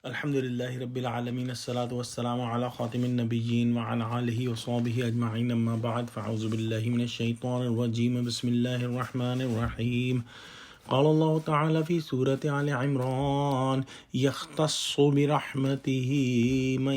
Alhamdulillahi Rabbil Alameen, As-salatu was-salamu ala khatimin nabiyyin wa ala alihi wa sahbihi ajma'in, amma ba'd, fa'auzu billahi minash shaitanir rajeem, bismillahir rahmanir rahim. قال الله تعالى في سورة آل-عمران يختص برحمته من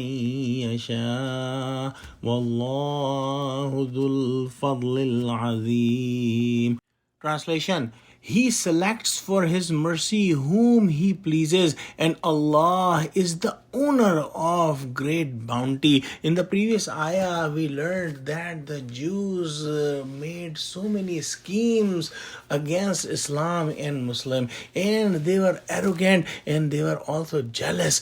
يشاء والله ذو الفضل العظيم. Translation: He selects for His mercy whom He pleases, and Allah is the owner of great bounty. In the previous ayah, we learned that the Jews made so many schemes against Islam and Muslim, and they were arrogant and they were also jealous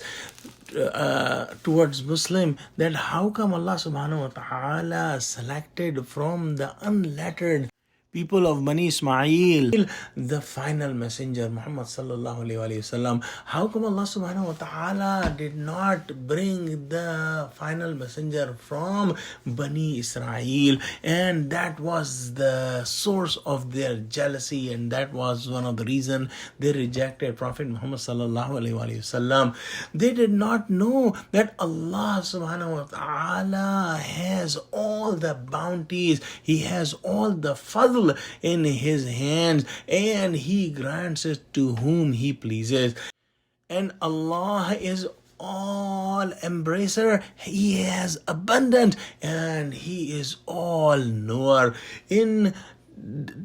towards Muslim, that how come Allah subhanahu wa ta'ala selected from the unlettered people of Bani Ismail the final messenger Muhammad sallallahu alaihi wasallam. How come Allah subhanahu wa ta'ala did not bring the final messenger from Bani Israel? And that was the source of their jealousy, and that was one of the reasons they rejected Prophet Muhammad sallallahu alaihi wasallam. They did not know that Allah subhanahu wa ta'ala has all the bounties, He has all the fadl in His hands, and He grants it to whom He pleases. And Allah is all embracer, He has abundant, and He is all knower. In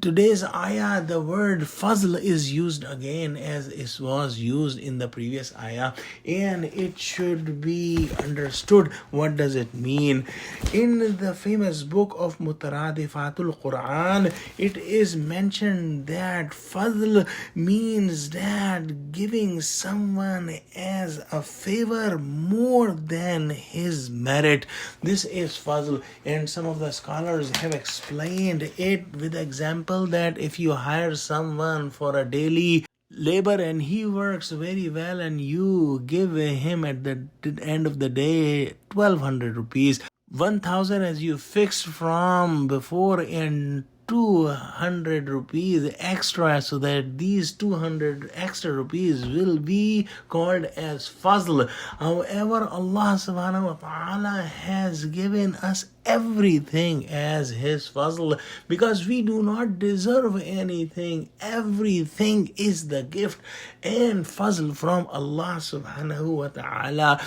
today's ayah, the word fazl is used again as it was used in the previous ayah, and it should be understood what does it mean. In the famous book of Mutaradifatul Quran, it is mentioned that fazl means that giving someone as a favor more than his merit. This is fazl, and some of the scholars have explained it with example that if you hire someone for a daily labor and he works very well, and you give him at the end of the day 1200 rupees, 1000 as you fixed from before, and 200 rupees extra, so that these 200 extra rupees will be called as fazl. However, Allah subhanahu wa ta'ala has given us everything as His fazl, because we do not deserve anything. Everything is the gift and fazl from Allah subhanahu wa ta'ala.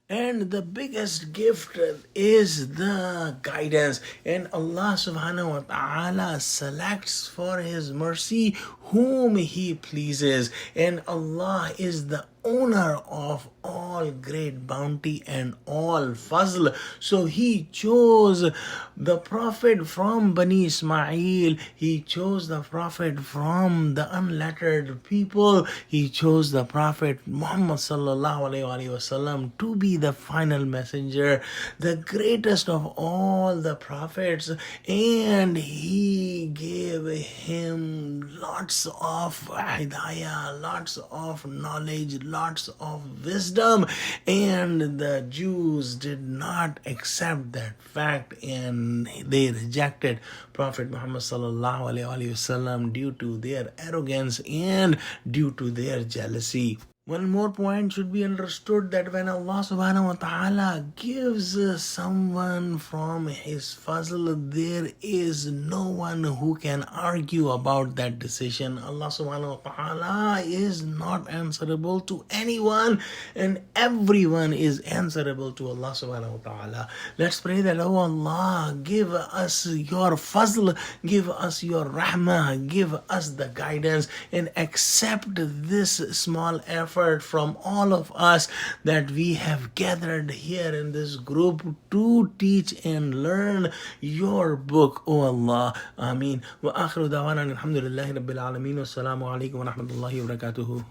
And the biggest gift is the guidance, and Allah subhanahu wa ta'ala selects for His mercy whom He pleases, and Allah is the owner of all great bounty and all fazl. So He chose the Prophet from Bani Ismail, He chose the Prophet from the unlettered people, He chose the Prophet Muhammad sallallahu alaihi wasallam to be the final messenger, the greatest of all the prophets, and He gave him lots of hidayah, lots of knowledge, lots of wisdom, and the Jews did not accept that fact, and they rejected Prophet Muhammad sallallahu alaihi wasallam due to their arrogance and due to their jealousy. One more point should be understood, that when Allah subhanahu wa ta'ala gives someone from His fazl, there is no one who can argue about that decision. Allah subhanahu wa ta'ala is not answerable to anyone, and everyone is answerable to Allah subhanahu wa ta'ala. Let's pray that, oh Allah, give us your fazl, give us your rahmah, give us the guidance, and accept this small effort from all of us that we have gathered here in this group to teach and learn your book, O Allah. Ameen. Wa akhiru da'wana alhamdulillahi rabbil alameen. Wassalamu alaikum wa rahmatullahi wa barakatuhu.